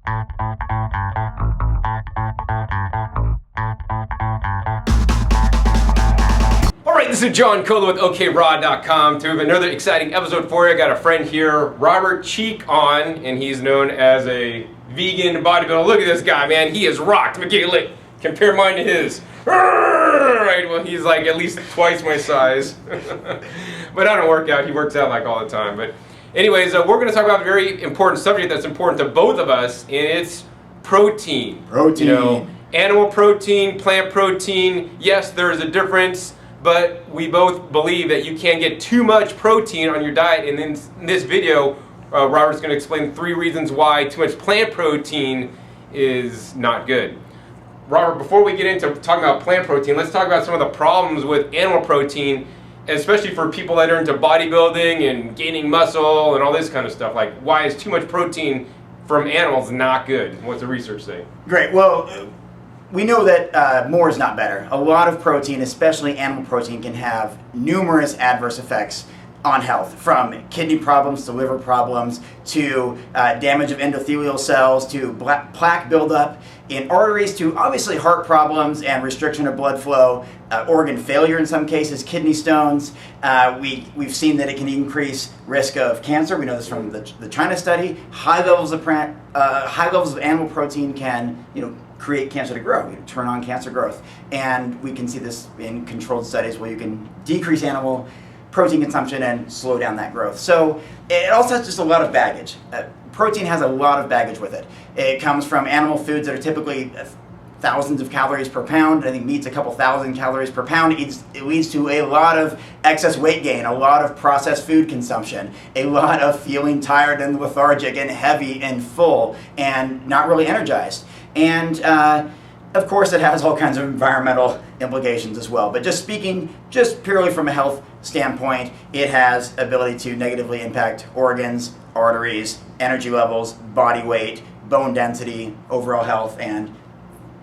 Alright, this is John Cola with OKRaw.com to have another exciting episode for you. I got a friend here, Robert Cheek, on, and he's known as a vegan bodybuilder. Look at this guy, man. He is rocked. Look, compare mine to his. Right, well, he's like at least twice my size. But I don't work out. He works out like all the time. But anyways, we're going to talk about a very important subject that's important to both of us, and it's protein. Protein. You know, animal protein, plant protein. Yes, there's a difference, but we both believe that you can't get too much protein on your diet. And in this video, Robert's going to explain 3 reasons why too much plant protein is not good. Robert, before we get into talking about plant protein, let's talk about some of the problems with animal protein, especially for people that are into bodybuilding and gaining muscle and all this kind of stuff. Like, why is too much protein from animals not good? What's the research say? Great. Well, we know that more is not better. A lot of protein, especially animal protein, can have numerous adverse effects on health, from kidney problems to liver problems to damage of endothelial cells to plaque buildup in arteries to obviously heart problems and restriction of blood flow, organ failure in some cases, kidney stones. We've seen that it can increase risk of cancer. We know this from the China study. High levels of animal protein can, create cancer to grow, turn on cancer growth. And we can see this in controlled studies where you can decrease animal protein consumption and slow down that growth. So it also has just a lot of baggage. Protein has a lot of baggage with it. It comes from animal foods that are typically thousands of calories per pound. I think meat's a couple thousand calories per pound. It leads to a lot of excess weight gain, a lot of processed food consumption, a lot of feeling tired and lethargic and heavy and full and not really energized. And of course, it has all kinds of environmental implications as well. But just speaking just purely from a health standpoint, it has ability to negatively impact organs, arteries, energy levels, body weight, bone density, overall health, and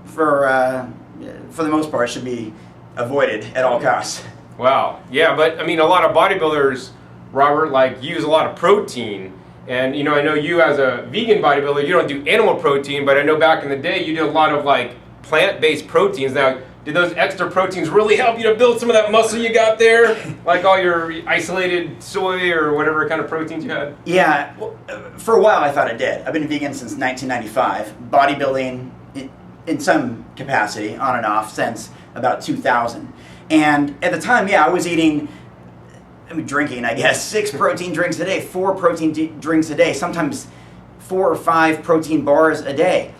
for the most part, should be avoided at all costs. Wow. Yeah, but I mean, a lot of bodybuilders, Robert, use a lot of protein. And I know you as a vegan bodybuilder, you don't do animal protein, but I know back in the day you did a lot of plant-based proteins. Now, did those extra proteins really help you to build some of that muscle you got there? Like all your isolated soy or whatever kind of proteins you had? Yeah, well, for a while I thought it did. I've been vegan since 1995. Bodybuilding in some capacity, on and off, since about 2000. And at the time, I was drinking, I guess, 6 protein drinks a day, 4 protein drinks a day, sometimes 4 or 5 protein bars a day.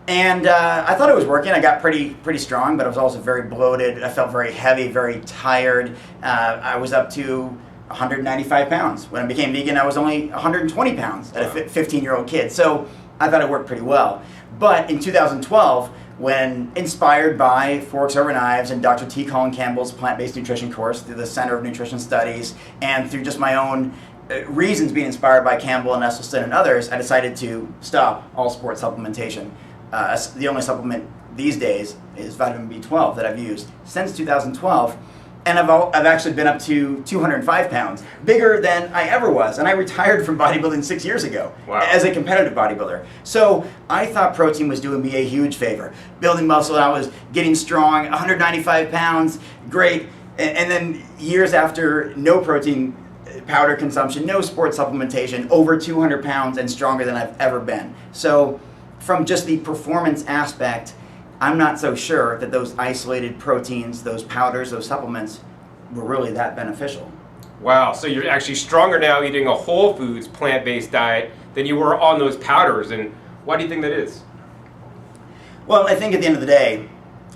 And I thought it was working. I got pretty strong, but I was also very bloated. I felt very heavy, very tired. I was up to 195 pounds. When I became vegan, I was only 120 pounds at a 15-year-old kid. So I thought it worked pretty well. But in 2012, when inspired by Forks Over Knives and Dr. T. Colin Campbell's plant-based nutrition course through the Center of Nutrition Studies and through just my own reasons being inspired by Campbell and Esselstyn and others, I decided to stop all sport supplementation. The only supplement these days is vitamin B12 that I've used since 2012, and I've actually been up to 205 pounds, bigger than I ever was, and I retired from bodybuilding 6 years ago. Wow. As a competitive bodybuilder. So I thought protein was doing me a huge favor. Building muscle, I was getting strong, 195 pounds, great, and then years after no protein powder consumption, no sport supplementation, over 200 pounds and stronger than I've ever been. So from just the performance aspect, I'm not so sure that those isolated proteins, those powders, those supplements were really that beneficial. Wow, so you're actually stronger now eating a whole foods plant-based diet than you were on those powders. And why do you think that is? Well, I think at the end of the day,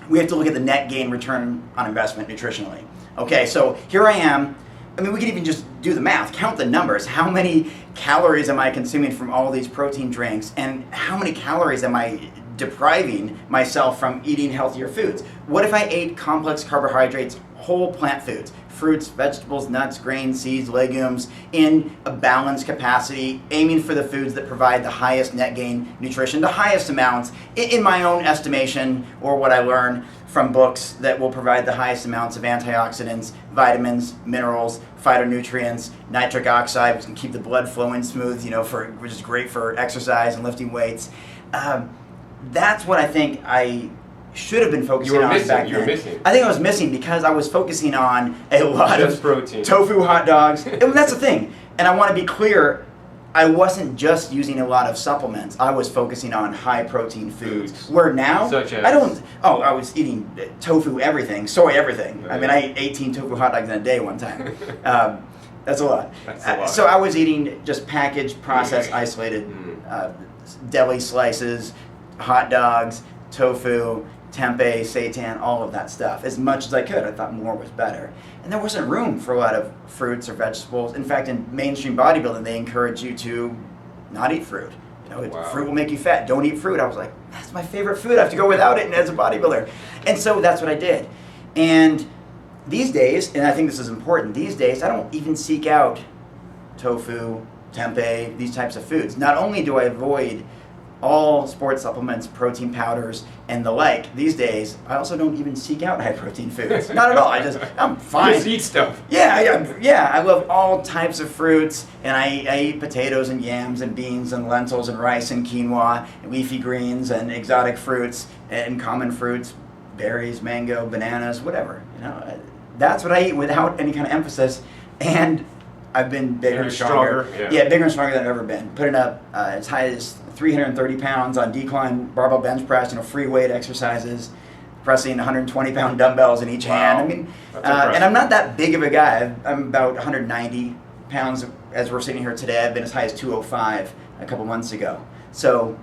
we have to look at the net gain return on investment nutritionally. Okay, so here I am. I mean, we could even just do the math, count the numbers. How many calories am I consuming from all these protein drinks, and how many calories am I depriving myself from eating healthier foods? What if I ate complex carbohydrates, whole plant foods, fruits, vegetables, nuts, grains, seeds, legumes, in a balanced capacity, aiming for the foods that provide the highest net gain nutrition, the highest amounts, in my own estimation, or what I learned from books, that will provide the highest amounts of antioxidants, vitamins, minerals, phytonutrients, nitric oxide, which can keep the blood flowing smooth, which is great for exercise and lifting weights. That's what I think I should have been focusing on back then. You were missing. I think I was missing because I was focusing on a lot just of protein. Tofu hot dogs. And that's the thing. And I want to be clear, I wasn't just using a lot of supplements. I was focusing on high protein foods. Where now, such as? I was eating tofu everything, soy everything. Right. I mean, I ate 18 tofu hot dogs in a day one time. That's a lot. That's a lot. So I was eating just packaged, processed, isolated deli slices, hot dogs, tofu, tempeh, seitan, all of that stuff, as much as I could. I thought more was better. And there wasn't room for a lot of fruits or vegetables. In fact, in mainstream bodybuilding, they encourage you to not eat fruit. Wow. Fruit will make you fat. Don't eat fruit. I was like, that's my favorite food. I have to go without it as a bodybuilder. And so that's what I did. And these days, and I think this is important, these days I don't even seek out tofu, tempeh, these types of foods. Not only do I avoid all sports supplements, protein powders, and the like. These days, I also don't even seek out high protein foods. Not at all. I'm fine. Just eat stuff. Yeah. I love all types of fruits, and I eat potatoes and yams and beans and lentils and rice and quinoa, and leafy greens and exotic fruits and common fruits, berries, mango, bananas, whatever. That's what I eat without any kind of emphasis, and I've been bigger and stronger. Yeah, bigger and stronger than I've ever been. Putting up as high as 330 pounds on decline barbell bench press, free weight exercises, pressing 120-pound dumbbells in each hand. I mean, and I'm not that big of a guy. I'm about 190 pounds as we're sitting here today. I've been as high as 205 a couple months ago. So,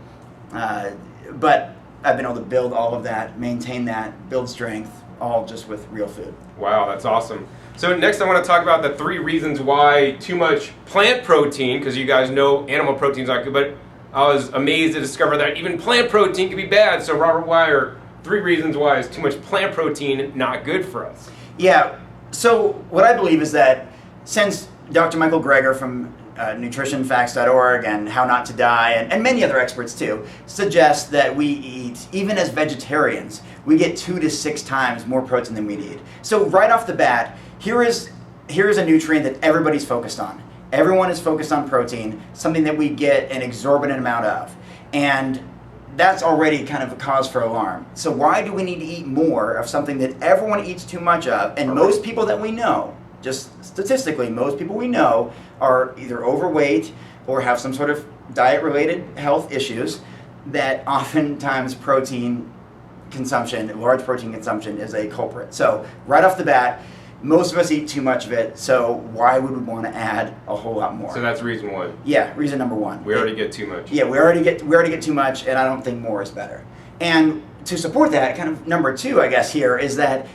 but I've been able to build all of that, maintain that, build strength, all just with real food. Wow, that's awesome. So next I want to talk about the 3 reasons why too much plant protein, because you guys know animal protein is not good, but I was amazed to discover that even plant protein can be bad. So Robert, why are 3 reasons why is too much plant protein not good for us? Yeah, so what I believe is that since Dr. Michael Greger from nutritionfacts.org and How Not to Die, and many other experts too, suggest that we eat, even as vegetarians, we get 2 to 6 times more protein than we need. So right off the bat, here is a nutrient that everybody's focused on. Everyone is focused on protein, something that we get an exorbitant amount of. And that's already kind of a cause for alarm. So why do we need to eat more of something that everyone eats too much of? And most people that we know, just statistically, most people we know are either overweight or have some sort of diet-related health issues that oftentimes protein consumption, large protein consumption, is a culprit. So right off the bat, most of us eat too much of it, so why would we want to add a whole lot more? So that's reason 1. Yeah, reason number 1. We already get too much. Yeah, we already get too much, and I don't think more is better. And to support that, kind of number 2, I guess, here is that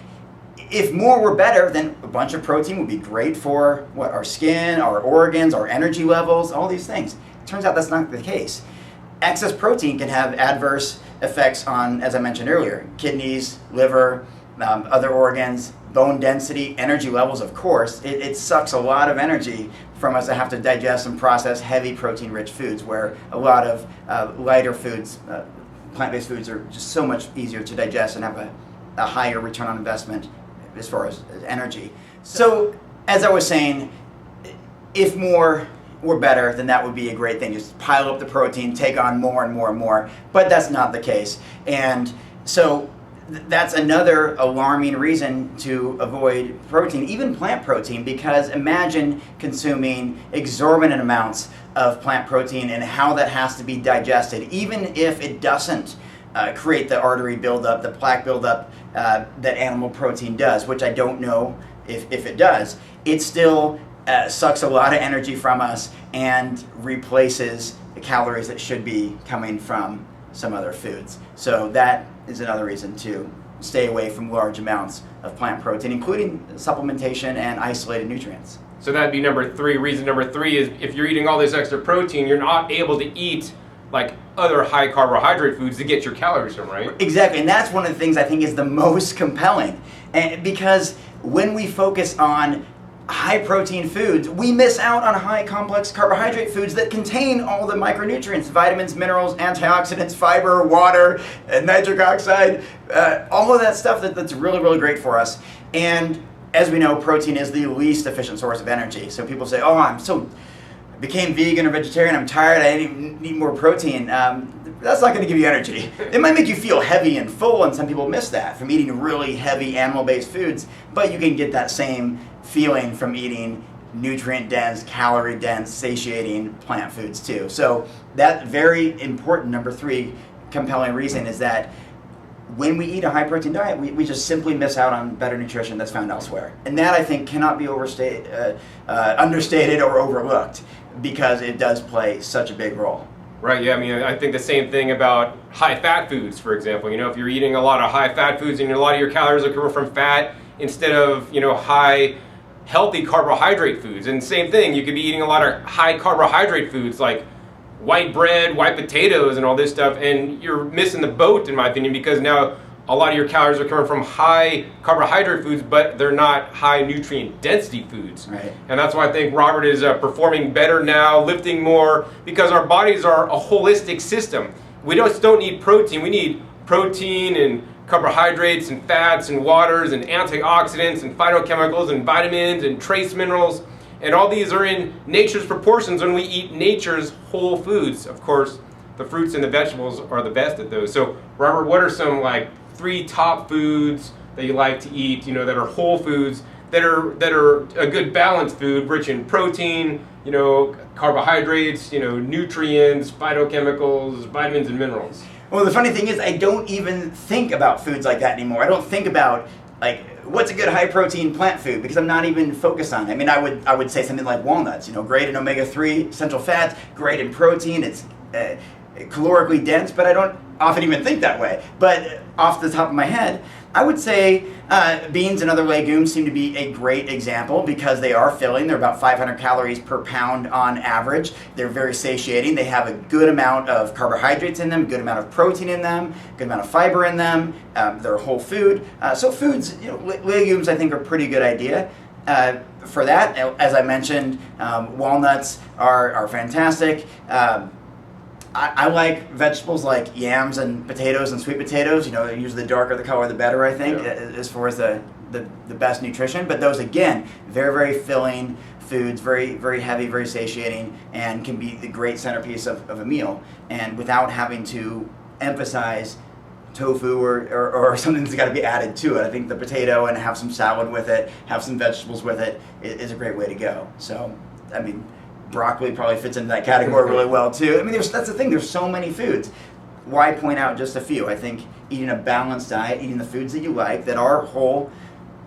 if more were better, then a bunch of protein would be great for our skin, our organs, our energy levels, all these things. It turns out that's not the case. Excess protein can have adverse effects on, as I mentioned earlier, kidneys, liver, other organs, bone density, energy levels, of course. It sucks a lot of energy from us to have to digest and process heavy protein-rich foods, where a lot of lighter foods, plant-based foods, are just so much easier to digest and have a higher return on investment as far as energy. So, as I was saying, if more were better, then that would be a great thing. Just pile up the protein, take on more and more and more. But that's not the case. And so that's another alarming reason to avoid protein, even plant protein, because imagine consuming exorbitant amounts of plant protein and how that has to be digested, even if it doesn't create the artery buildup, the plaque buildup that animal protein does, which I don't know if it does. It still sucks a lot of energy from us and replaces the calories that should be coming from some other foods. So that is another reason to stay away from large amounts of plant protein, including supplementation and isolated nutrients. So that'd be number 3. Reason number 3 is if you're eating all this extra protein, you're not able to eat like other high carbohydrate foods to get your calories from, right? Exactly, and that's one of the things I think is the most compelling. And because when we focus on high protein foods, we miss out on high complex carbohydrate foods that contain all the micronutrients, vitamins, minerals, antioxidants, fiber, water, nitric oxide, all of that stuff that's really, really great for us. And as we know, protein is the least efficient source of energy. So people say, oh, became vegan or vegetarian, I'm tired, I need more protein. That's not going to give you energy. It might make you feel heavy and full, and some people miss that from eating really heavy animal-based foods, but you can get that same feeling from eating nutrient-dense, calorie-dense, satiating plant foods too. So that very important, number 3, compelling reason is that when we eat a high-protein diet, we just simply miss out on better nutrition that's found elsewhere. And that, I think, cannot be understated or overlooked, because it does play such a big role. Right, yeah, I mean, I think the same thing about high-fat foods, for example. If you're eating a lot of high-fat foods and a lot of your calories are coming from fat instead of, high healthy carbohydrate foods. And same thing, you could be eating a lot of high carbohydrate foods like white bread, white potatoes, and all this stuff, and you're missing the boat, in my opinion, because now a lot of your calories are coming from high carbohydrate foods, but they're not high nutrient density foods. Right. And that's why I think Robert is performing better now, lifting more, because our bodies are a holistic system. We just don't need protein. We need protein and carbohydrates and fats and waters and antioxidants and phytochemicals and vitamins and trace minerals. And all these are in nature's proportions when we eat nature's whole foods. Of course, the fruits and the vegetables are the best at those. So, Robert, what are some 3 top foods that you like to eat, that are whole foods, that are a good balanced food, rich in protein, carbohydrates, nutrients, phytochemicals, vitamins, and minerals? Well, the funny thing is, I don't even think about foods like that anymore. I don't think about what's a good high protein plant food, because I'm not even focused on it. I mean, I would say something like walnuts, great in omega-3 essential fats, great in protein, it's calorically dense, but I don't often even think that way. But off the top of my head, I would say beans and other legumes seem to be a great example, because they are filling. They're about 500 calories per pound on average. They're very satiating. They have a good amount of carbohydrates in them, a good amount of protein in them, a good amount of fiber in them. They're a whole food. So foods, legumes, I think, are a pretty good idea. For that, as I mentioned, walnuts are fantastic. I like vegetables like yams and potatoes and sweet potatoes. Usually the darker the color, the better, I think, as far as the best nutrition. But those, again, very, very filling foods, very, very heavy, very satiating, and can be the great centerpiece of a meal. And without having to emphasize tofu or something that's got to be added to it. I think the potato, and have some salad with it, have some vegetables with it, is a great way to go. So, I mean, broccoli probably fits into that category really well too. I mean, that's the thing, there's so many foods. Why point out just a few? I think eating a balanced diet, eating the foods that you like, that are whole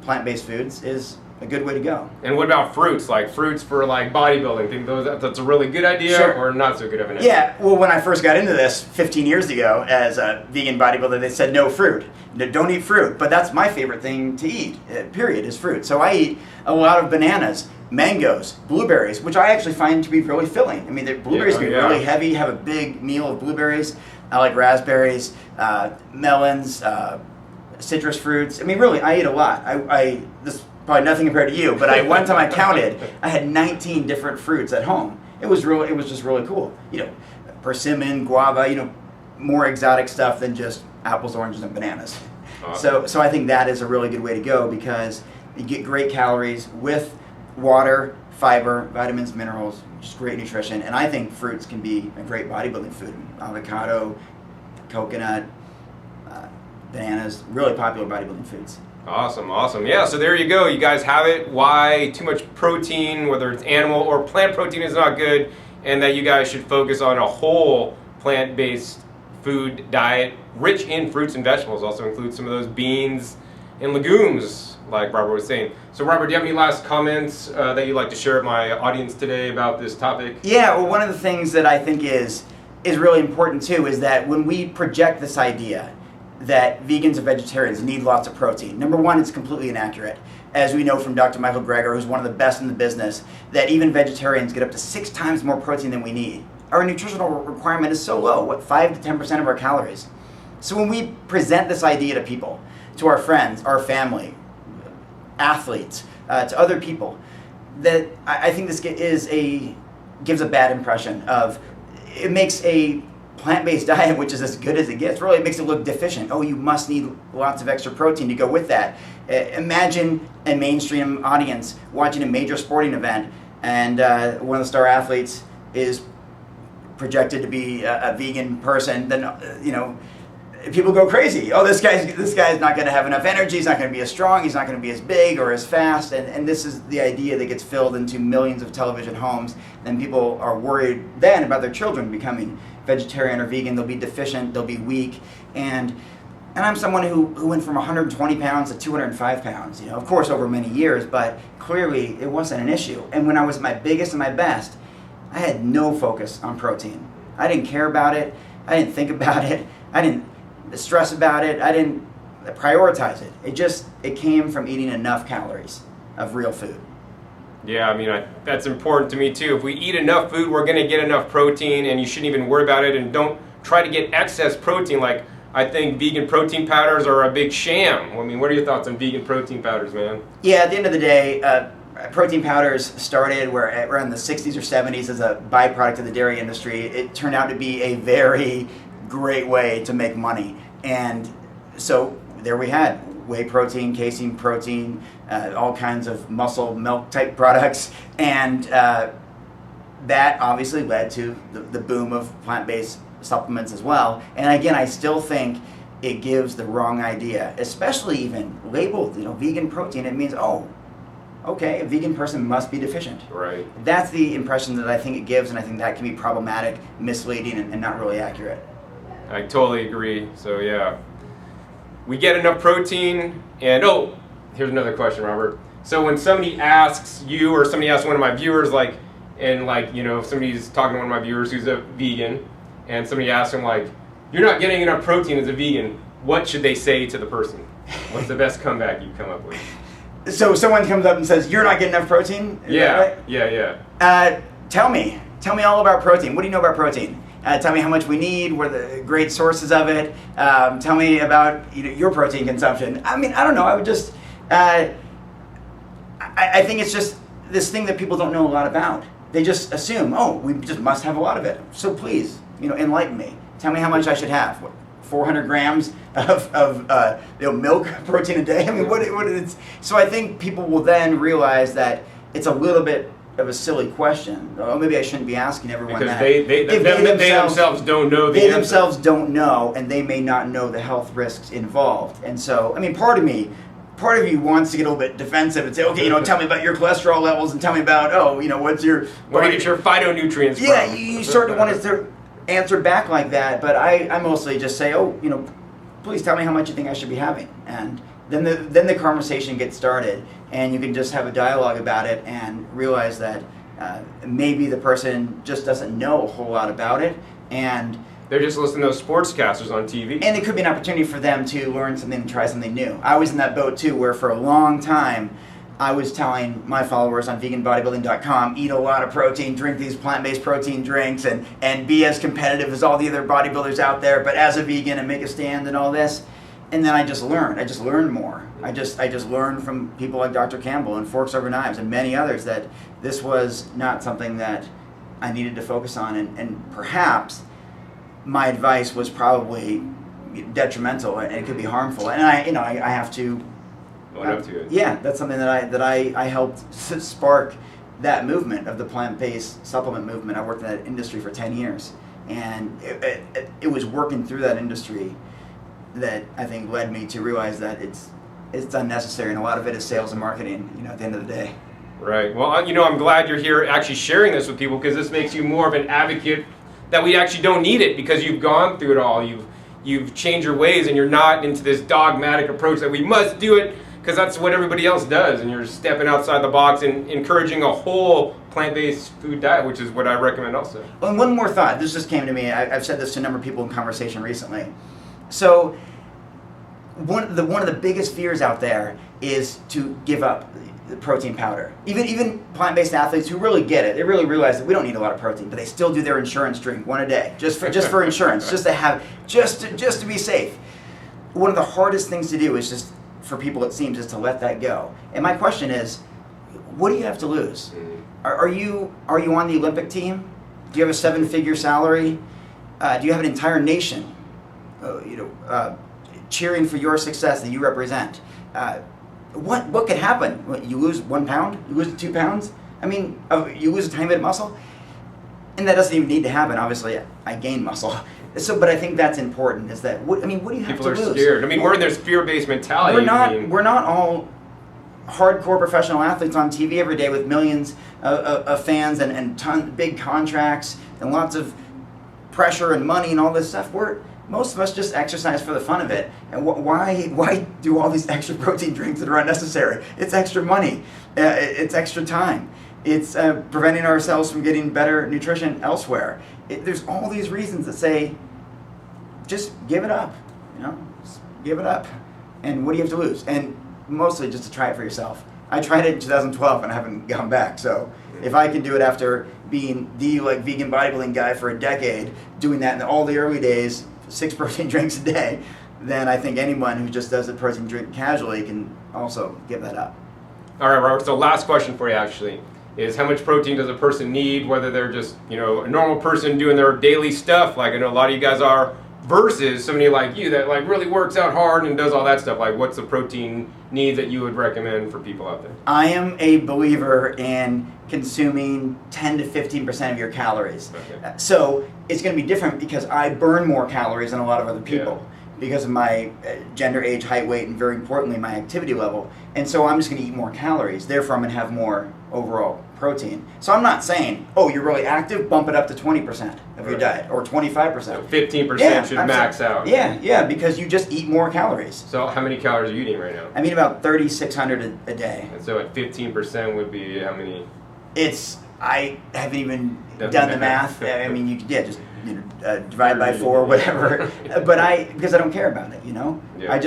plant-based foods, is a good way to go. And what about fruits? Fruits for bodybuilding? Think that's a really good idea, sure, or not so good of an idea? Yeah, well, when I first got into this 15 years ago as a vegan bodybuilder, they said no fruit. Don't eat fruit. But that's my favorite thing to eat, period, is fruit. So I eat a lot of bananas, mangoes, blueberries, which I actually find to be really filling. I mean, the blueberries can be really heavy, have a big meal of blueberries. I like raspberries, melons, citrus fruits. I mean, really, I eat a lot. This is probably nothing compared to you, but one time I counted, I had 19 different fruits at home. It was just really cool. Persimmon, guava, more exotic stuff than just apples, oranges, and bananas. Awesome. So I think that is a really good way to go, because you get great calories with water, fiber, vitamins, minerals, just great nutrition. And I think fruits can be a great bodybuilding food. Avocado, coconut, bananas, really popular bodybuilding foods. Awesome. Yeah, so there you go. You guys have it. Why too much protein, whether it's animal or plant protein, is not good, and that you guys should focus on a whole plant-based food diet, rich in fruits and vegetables. Also includes some of those beans and legumes, like Robert was saying. So Robert, do you have any last comments that you'd like to share with my audience today about this topic? Yeah, well, one of the things that I think is really important too is that when we project this idea that vegans and vegetarians need lots of protein, number one, it's completely inaccurate. As we know from Dr. Michael Greger, who's one of the best in the business, that even vegetarians get up to 6 times more protein than we need. Our nutritional requirement is so low, 5 to 10% of our calories. So when we present this idea to people, to our friends, our family, athletes, to other people, that I think this gives a bad impression of, it makes a plant-based diet, which is as good as it gets, really makes it look deficient. Oh, you must need lots of extra protein to go with that. Imagine a mainstream audience watching a major sporting event, and one of the star athletes is projected to be a vegan person. Then people go crazy. Oh, this guy's not going to have enough energy. He's not going to be as strong. He's not going to be as big or as fast. And this is the idea that gets filled into millions of television homes. Then people are worried then about their children becoming vegetarian or vegan. They'll be deficient. They'll be weak. And I'm someone who went from 120 pounds to 205 pounds. Of course, over many years, but clearly it wasn't an issue. And when I was at my biggest and my best, I had no focus on protein. I didn't care about it. I didn't think about it. I didn't stress about it. I didn't prioritize it. It came from eating enough calories of real food. Yeah, I mean, that's important to me too. If we eat enough food, we're going to get enough protein, and you shouldn't even worry about it, and don't try to get excess protein. Like, I think vegan protein powders are a big sham. I mean, what are your thoughts on vegan protein powders, man? Yeah, at the end of the day, protein powders started around the 60s or 70s as a byproduct of the dairy industry. It turned out to be a very great way to make money. And so there we had whey protein, casein protein, all kinds of muscle milk type products. And that obviously led to the boom of plant-based supplements as well. And again, I still think it gives the wrong idea, especially even labeled, vegan protein. It means, oh, okay, a vegan person must be deficient. Right. That's the impression that I think it gives, and I think that can be problematic, misleading, and not really accurate. I totally agree. So yeah, we get enough protein. And here's another question, Robert. So when somebody asks you, or somebody asks one of my viewers, if somebody's talking to one of my viewers who's a vegan, and somebody asks them you're not getting enough protein as a vegan, what should they say to the person? What's the best comeback you come up with? So someone comes up and says, "You're not getting enough protein?" Is that right? Yeah. Tell me all about protein. What do you know about protein? Tell me how much we need. What are the great sources of it? Tell me about your protein consumption. I mean, I don't know. I would just, I think it's just this thing that people don't know a lot about. They just assume, oh, we just must have a lot of it. So please, enlighten me. Tell me how much I should have. What, 400 grams of milk protein a day? I mean, what is it? So I think people will then realize that it's a little bit of a silly question. Oh, maybe I shouldn't be asking everyone because that. They themselves don't know the They answer. themselves don't know, and they may not know the health risks involved. And so, I mean, part of you wants to get a little bit defensive and say, okay, tell me about your cholesterol levels, and tell me about, what's your... Where do you get your phytonutrients from? Yeah, you sort of want to answer back like that, but I mostly just say, please tell me how much you think I should be having. And then the conversation gets started, and you can just have a dialogue about it and realize that maybe the person just doesn't know a whole lot about it, and they're just listening to those sportscasters on TV. And it could be an opportunity for them to learn something and try something new. I was in that boat too, where for a long time I was telling my followers on veganbodybuilding.com, eat a lot of protein, drink these plant-based protein drinks, and be as competitive as all the other bodybuilders out there, but as a vegan and make a stand and all this. And then I just learned more. I just learned from people like Dr. Campbell and Forks Over Knives and many others that this was not something that I needed to focus on, and perhaps my advice was probably detrimental and it could be harmful. And I have to own up to it. Yeah, that's something that I helped spark that movement of the plant-based supplement movement. I worked in that industry for 10 years, and it was working through that industry that I think led me to realize that it's unnecessary, and a lot of it is sales and marketing, at the end of the day. Right. Well, I'm glad you're here actually sharing this with people, because this makes you more of an advocate that we actually don't need it, because you've gone through it all. You've changed your ways, and you're not into this dogmatic approach that we must do it because that's what everybody else does, and you're stepping outside the box and encouraging a whole plant-based food diet, which is what I recommend also. Well, and one more thought. This just came to me. I've said this to a number of people in conversation recently. So one of the biggest fears out there is to give up the protein powder. Even plant-based athletes who really get it, they really realize that we don't need a lot of protein, but they still do their insurance drink one a day, just for insurance, just to be safe. One of the hardest things to do is just, for people it seems, is to let that go. And my question is, what do you have to lose? Are you on the Olympic team? Do you have a 7-figure salary? Do you have an entire nation, cheering for your success that you represent? What could happen? You lose 1 pound? You lose 2 pounds? I mean, you lose a tiny bit of muscle? And that doesn't even need to happen. Obviously, I gain muscle. So, but I think that's important. Is that what do you have to lose? People are scared. I mean, we're in this fear-based mentality. We're not all hardcore professional athletes on TV every day with millions of fans and big contracts and lots of pressure and money and all this stuff. Most of us just exercise for the fun of it. And why do all these extra protein drinks that are unnecessary? It's extra money. It's extra time. It's preventing ourselves from getting better nutrition elsewhere. There's all these reasons that say, just give it up. Just give it up. And what do you have to lose? And mostly just to try it for yourself. I tried it in 2012 and I haven't gone back. So if I can do it after being the vegan bodybuilding guy for a decade, doing that in all the early days, 6 protein drinks a day, then I think anyone who just does a protein drink casually can also give that up. All right, Robert, so last question for you actually is how much protein does a person need, whether they're just, a normal person doing their daily stuff, like I know a lot of you guys are, versus somebody like you that really works out hard and does all that stuff. Like, what's the protein need that you would recommend for people out there? I am a believer in consuming 10 to 15% of your calories. Okay. So it's going to be different because I burn more calories than a lot of other people because of my gender, age, height, weight, and very importantly, my activity level. And so I'm just going to eat more calories. Therefore, I'm going to have more overall protein. So I'm not saying, oh, you're really active, bump it up to 20% of your diet or 25%. So 15% should max out. Yeah, because you just eat more calories. So how many calories are you eating right now? I mean about 3,600 a day. And so at 15% would be how many? I haven't even done the math. I mean, you could just divide by 4 or whatever. But because I don't care about it, Yeah.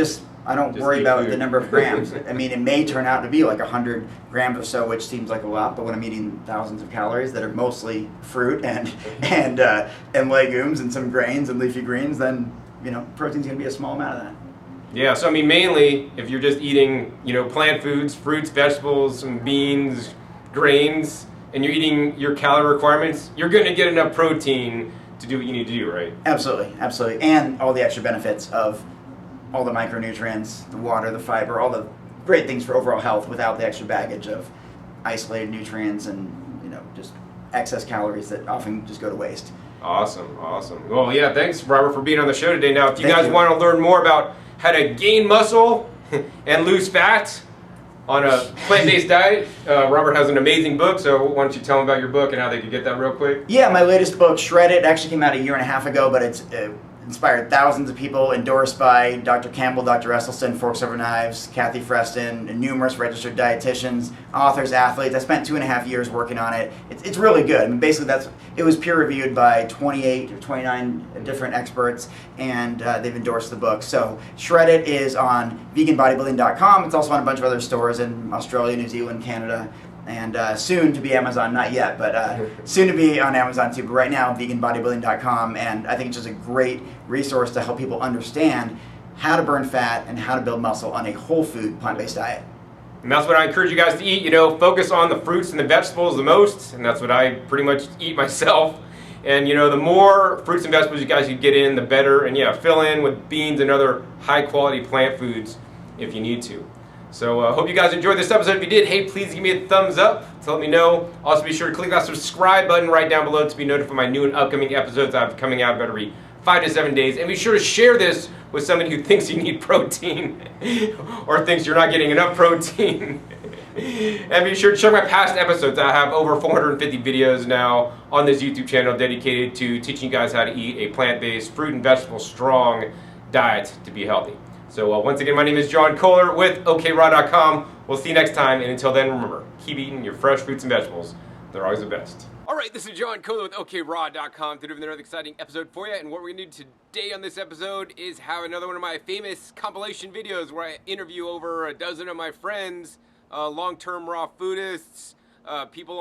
I don't worry about the number of grams. I mean, it may turn out to be like 100 grams or so, which seems like a lot, but when I'm eating thousands of calories that are mostly fruit and legumes and some grains and leafy greens, then protein's going to be a small amount of that. Yeah, so I mean, mainly if you're just eating plant foods, fruits, vegetables, and beans, grains, and you're eating your calorie requirements, you're going to get enough protein to do what you need to do, right? Absolutely, and all the extra benefits of all the micronutrients, the water, the fiber, all the great things for overall health without the extra baggage of isolated nutrients and just excess calories that often just go to waste. Awesome. Well, yeah, thanks, Robert, for being on the show today. Now, if you guys want to learn more about how to gain muscle and lose fat on a plant-based diet, Robert has an amazing book, so why don't you tell them about your book and how they can get that real quick? Yeah, my latest book, Shred It, actually came out 1.5 years ago, but it's inspired thousands of people, endorsed by Dr. Campbell, Dr. Esselstyn, Forks Over Knives, Kathy Freston, and numerous registered dietitians, authors, athletes. I spent 2.5 years working on it. It's really good. I mean, basically it was peer reviewed by 28 or 29 different experts, and they've endorsed the book. So Shred It is on veganbodybuilding.com. It's also on a bunch of other stores in Australia, New Zealand, Canada, and soon to be Amazon, not yet, but soon to be on Amazon too. But right now, veganbodybuilding.com, and I think it's just a great resource to help people understand how to burn fat and how to build muscle on a whole food, plant-based diet. And that's what I encourage you guys to eat. Focus on the fruits and the vegetables the most, and that's what I pretty much eat myself. And the more fruits and vegetables you guys can get in, the better. And fill in with beans and other high-quality plant foods if you need to. So hope you guys enjoyed this episode. If you did, hey, please give me a thumbs up to let me know. Also, be sure to click that subscribe button right down below to be notified of my new and upcoming episodes I have coming out about every 5 to 7 days. And be sure to share this with somebody who thinks you need protein or thinks you're not getting enough protein. And be sure to check my past episodes. I have over 450 videos now on this YouTube channel dedicated to teaching you guys how to eat a plant-based, fruit and vegetable strong diet to be healthy. So once again, my name is John Kohler with OKRaw.com. We'll see you next time, and until then, remember, keep eating your fresh fruits and vegetables. They're always the best. All right, this is John Kohler with OKRaw.com. Today we have another exciting episode for you, and what we're going to do today on this episode is have another one of my famous compilation videos where I interview over a dozen of my friends, long-term raw foodists, people